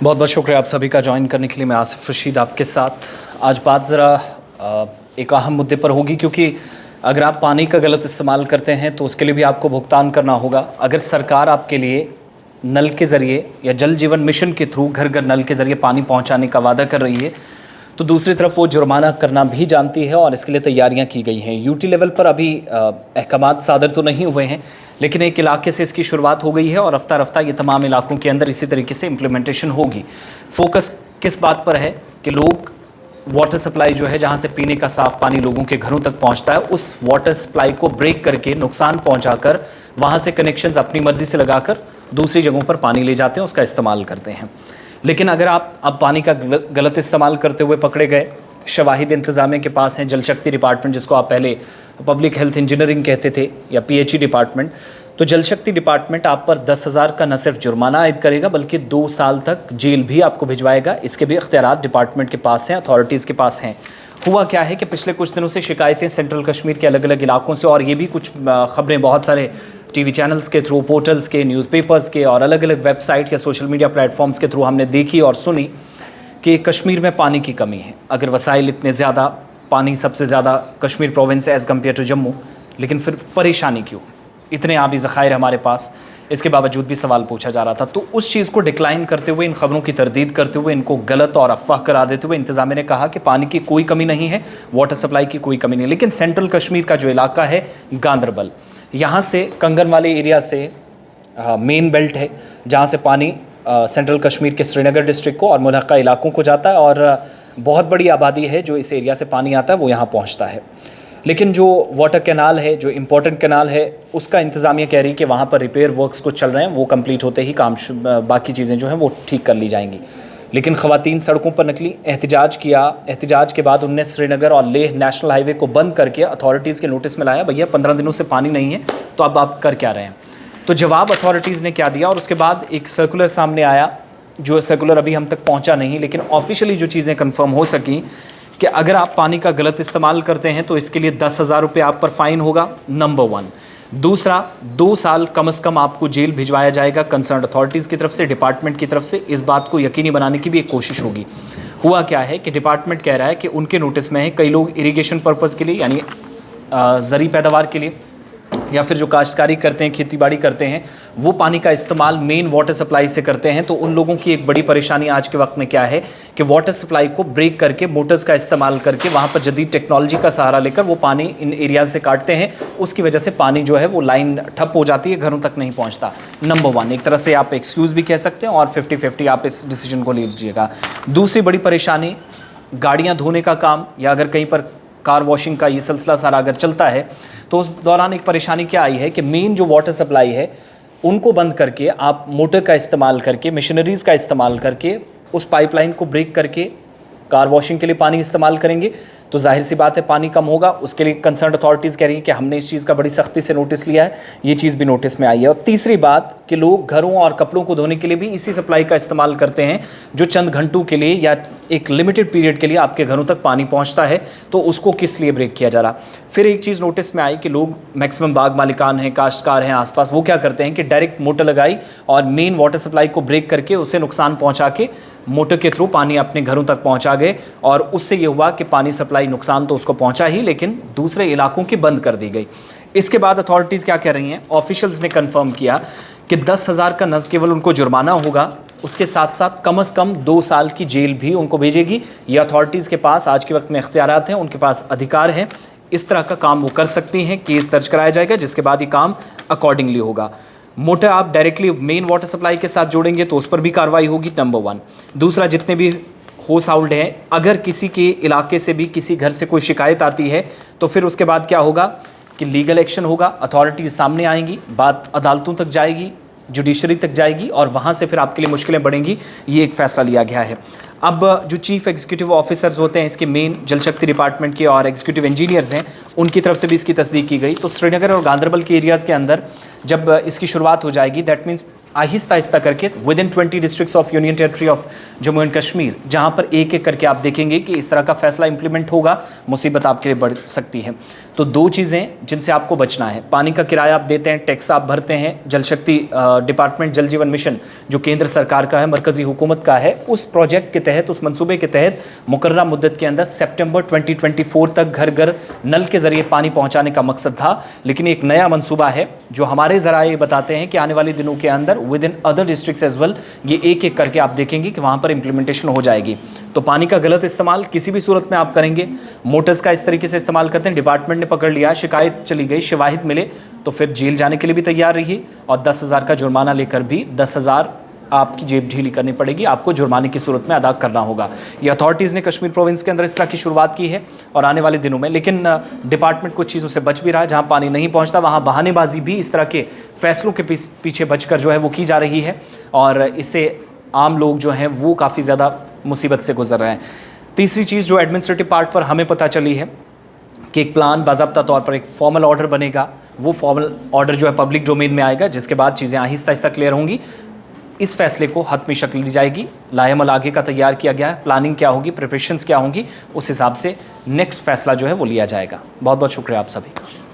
बहुत बहुत शुक्रिया आप सभी का ज्वाइन करने के लिए। मैं आसिफ रशीद आपके साथ। आज बात ज़रा एक अहम मुद्दे पर होगी, क्योंकि अगर आप पानी का गलत इस्तेमाल करते हैं तो उसके लिए भी आपको भुगतान करना होगा। अगर सरकार आपके लिए नल के ज़रिए या जल जीवन मिशन के थ्रू घर घर नल के ज़रिए पानी पहुंचाने का वादा कर रही है, तो दूसरी तरफ वो जुर्माना करना भी जानती है और इसके लिए तैयारियां की गई हैं। यूटी लेवल पर अभी अहकामात सादर तो नहीं हुए हैं, लेकिन एक इलाके से इसकी शुरुआत हो गई है और रफ्ता रफ्ता ये तमाम इलाकों के अंदर इसी तरीके से इम्प्लीमेंटेशन होगी। फोकस किस बात पर है कि लोग वाटर सप्लाई जो है, जहाँ से पीने का साफ़ पानी लोगों के घरों तक पहुँचता है, उस वाटर सप्लाई को ब्रेक करके नुकसान पहुँचाकर वहाँ से कनेक्शंस अपनी मर्ज़ी से लगाकर दूसरी जगहों पर पानी ले जाते हैं, उसका इस्तेमाल करते हैं। लेकिन अगर आप अब पानी का गलत इस्तेमाल करते हुए पकड़े गए, शवाहिद इंतज़ामिया के पास हैं, जल शक्ति डिपार्टमेंट जिसको आप पहले पब्लिक हेल्थ इंजीनियरिंग कहते थे या पीएचई डिपार्टमेंट, तो जल शक्ति डिपार्टमेंट आप पर 10,000 का न सिर्फ जुर्माना आयद करेगा बल्कि 2 साल तक जेल भी आपको भिजवाएगा। इसके भी इख्तियारात डिपार्टमेंट के पास हैं, अथॉरिटीज़ के पास हैं। हुआ क्या है कि पिछले कुछ दिनों से शिकायतें सेंट्रल कश्मीर के अलग अलग इलाकों से, और ये भी कुछ ख़बरें बहुत सारे टीवी चैनल्स के थ्रू, पोर्टल्स के, न्यूज़पेपर्स के और अलग अलग वेबसाइट या सोशल मीडिया प्लेटफॉर्म्स के थ्रू हमने देखी और सुनी कि कश्मीर में पानी की कमी है। अगर वसाइल इतने ज़्यादा, पानी सबसे ज़्यादा Kashmir province as compare to Jammu, लेकिन फिर परेशानी क्यों? इतने आबी ज़खायर हमारे पास, इसके बावजूद भी सवाल पूछा जा रहा था। तो उस चीज़ को डिक्लाइन करते हुए, इन खबरों की तरदीद करते हुए, इनको गलत और अफवाह करार देते हुए इंतज़ामिया ने कहा कि पानी की कोई कमी नहीं है, वाटर सप्लाई की कोई कमी नहीं। लेकिन सेंट्रल कश्मीर का जो इलाका है गांदरबल, यहाँ से कंगन वाले एरिया से मेन बेल्ट है जहाँ से पानी सेंट्रल कश्मीर के श्रीनगर डिस्ट्रिक्ट को और मुल्हक़ा इलाकों को जाता है, और बहुत बड़ी आबादी है जो इस एरिया से पानी आता है वो यहाँ पहुँचता है। लेकिन जो वाटर कैनाल है, जो इम्पोर्टेंट कैनाल है, उसका इंतज़ामिया कह रही है कि वहाँ पर रिपेयर वर्क्स कुछ चल रहे हैं, वो कंप्लीट होते ही काम बाकी चीज़ें जो हैं वो ठीक कर ली जाएंगी। लेकिन ख़वातीन सड़कों पर निकली, एहतजाज किया। एहतजाज के बाद उनने श्रीनगर और लेह नेशनल हाईवे को बंद करके अथॉरिटीज़ के नोटिस में लाया, भैया 15 दिनों से पानी नहीं है, तो अब आप कर क्या रहे हैं? तो जवाब अथॉरिटीज़ ने क्या दिया, और उसके बाद एक सर्कुलर सामने आया, जो सर्कुलर अभी हम तक पहुँचा नहीं, लेकिन ऑफिशियली जो चीज़ें कन्फर्म हो सकी कि अगर आप पानी का गलत इस्तेमाल करते हैं तो इसके लिए 10,000 रुपये आप पर फ़ाइन होगा, नंबर 1। दूसरा, 2 साल कम से कम आपको जेल भिजवाया जाएगा कंसर्न अथॉरिटीज़ की तरफ से, डिपार्टमेंट की तरफ से। इस बात को यकीनी बनाने की भी एक कोशिश होगी। हुआ क्या है कि डिपार्टमेंट कह रहा है कि उनके नोटिस में है, कई लोग इरिगेशन पर्पज़ के लिए, यानी ज़री पैदावार के लिए, या फिर जो काश्तकारी करते हैं, खेतीबाड़ी करते हैं, वो पानी का इस्तेमाल मेन वाटर सप्लाई से करते हैं। तो उन लोगों की एक बड़ी परेशानी आज के वक्त में क्या है कि वाटर सप्लाई को ब्रेक करके, मोटर्स का इस्तेमाल करके, वहाँ पर जदीद टेक्नोलॉजी का सहारा लेकर वो पानी इन एरियाज़ से काटते हैं। उसकी वजह से पानी जो है वो लाइन ठप हो जाती है, घरों तक नहीं पहुँचता। नंबर 1, एक तरह से आप एक्सक्यूज़ भी कह सकते हैं, और 50-50 आप इस डिसीजन को ले लीजिएगा। दूसरी बड़ी परेशानी, गाड़ियाँ धोने का काम, या अगर कहीं पर कार वॉशिंग का ये सिलसिला सारा अगर चलता है, तो उस दौरान एक परेशानी क्या आई है कि मेन जो वाटर सप्लाई है उनको बंद करके आप मोटर का इस्तेमाल करके, मशीनरीज़ का इस्तेमाल करके, उस पाइपलाइन को ब्रेक करके कार वॉशिंग के लिए पानी इस्तेमाल करेंगे, तो जाहिर सी बात है पानी कम होगा। उसके लिए कंसर्न अथॉरिटीज़ कह रही है कि हमने इस चीज़ का बड़ी सख्ती से नोटिस लिया है, ये चीज़ भी नोटिस में आई है। और तीसरी बात कि लोग घरों और कपड़ों को धोने के लिए भी इसी सप्लाई का इस्तेमाल करते हैं, जो चंद घंटों के लिए या एक लिमिटेड पीरियड के लिए आपके घरों तक पानी पहुंचता है, तो उसको किस लिए ब्रेक किया जा रहा। फिर एक चीज़ नोटिस में आई कि लोग, मैक्सिमम बाग मालिकान हैं, काश्तकार हैं आसपास, वो क्या करते हैं कि डायरेक्ट मोटर लगाई और मेन वाटर सप्लाई को ब्रेक करके उसे नुकसान पहुंचा के मोटर के थ्रू पानी अपने घरों तक पहुंचा गए, और उससे ये हुआ कि पानी सप्लाई नुकसान तो उसको पहुंचा ही, लेकिन दूसरे इलाकों की बंद कर दी गई। इसके बाद अथॉरिटीज़ क्या कह रही हैं, ऑफिशियल्स ने कंफर्म किया कि 10,000 का न केवल उनको जुर्माना होगा, उसके साथ साथ कम से कम 2 साल की जेल भी उनको भेजेगी। ये अथॉरिटीज़ के पास आज के वक्त में इख्तियारात हैं, उनके पास अधिकार हैं, इस तरह का काम वो कर सकती हैं। केस दर्ज कराया जाएगा, जिसके बाद ये काम अकॉर्डिंगली होगा। मोटर आप डायरेक्टली मेन वाटर सप्लाई के साथ जोड़ेंगे तो उस पर भी कार्रवाई होगी, नंबर 1। दूसरा, जितने भी हाउस होल्ड हैं, अगर किसी के इलाके से भी किसी घर से कोई शिकायत आती है तो फिर उसके बाद क्या होगा कि लीगल एक्शन होगा, अथॉरिटीज़ सामने आएंगी, बात अदालतों तक जाएगी, जुडिशरी तक जाएगी, और वहाँ से फिर आपके लिए मुश्किलें बढ़ेंगी। ये एक फ़ैसला लिया गया है। अब जो चीफ़ एग्जीक्यूटिव ऑफिसर्स होते हैं इसके, मेन जल शक्ति डिपार्टमेंट के और एग्जीक्यूटिव इंजीनियर्स हैं, उनकी तरफ से भी इसकी तस्दीक की गई। तो श्रीनगर और गांदरबल के एरियाज़ के अंदर जब इसकी शुरुआत हो जाएगी, दैट मीन्स आहिस्ता आहिस्ता करके with in 20 districts of union territory of Jammu and Kashmir, जहाँ पर एक एक करके आप देखेंगे कि इस तरह का फैसला इंप्लीमेंट होगा, मुसीबत आपके लिए बढ़ सकती है। तो दो चीज़ें जिनसे आपको बचना है, पानी का किराया आप देते हैं, टैक्स आप भरते हैं, जल शक्ति डिपार्टमेंट जल जीवन मिशन जो केंद्र सरकार का है, मरकजी हुकूमत का है, उस प्रोजेक्ट के तहत, उस मंसूबे के तहत मुकर्ररा मुद्दत के अंदर सितंबर 2024 तक घर घर नल के जरिए पानी पहुंचाने का मकसद था। लेकिन एक नया मंसूबा है जो हमारे ज़राए बताते हैं कि आने वाले दिनों के अंदर within other districts as well ये एक एक करके आप देखेंगे कि वहाँ पर इम्प्लीमेंटेशन हो जाएगी। तो पानी का गलत इस्तेमाल किसी भी सूरत में आप करेंगे, मोटर्स का इस तरीके से इस्तेमाल करते हैं, डिपार्टमेंट ने पकड़ लिया, शिकायत चली गई, शवाहिद मिले तो फिर जेल जाने के लिए भी तैयार रहिए और 10,000 का जुर्माना लेकर भी 10,000 आपकी जेब ढीली करनी पड़ेगी, आपको जुर्माने की सूरत में अदा करना होगा। ये अथॉरिटीज़ ने कश्मीर प्रोविंस के अंदर इस तरह की शुरुआत की है और आने वाले दिनों में, लेकिन डिपार्टमेंट कुछ चीज़ों से बच भी रहा है। जहाँ पानी नहीं पहुँचता वहाँ बहानेबाजी भी इस तरह के फैसलों के पीछे बचकर जो है वो की जा रही है और इससे आम लोग जो हैं वो काफ़ी ज़्यादा मुसीबत से गुजर रहे हैं। तीसरी चीज़ जो एडमिनिस्ट्रेटिव पार्ट पर हमें पता चली है कि एक प्लान बाज़ाब्ता तौर पर एक फॉर्मल ऑर्डर बनेगा, वो फॉर्मल ऑर्डर जो है पब्लिक डोमेन में आएगा, जिसके बाद चीज़ें आहिस्ता आहिस्ता क्लियर होंगी। इस फैसले को हतमी शक्ल दी जाएगी, लाएमल आगे का तैयार किया गया है, प्लानिंग क्या होगी, प्रिपरेशंस क्या होंगी, उस हिसाब से नेक्स्ट फैसला जो है वो लिया जाएगा। बहुत बहुत शुक्रिया आप सभी का।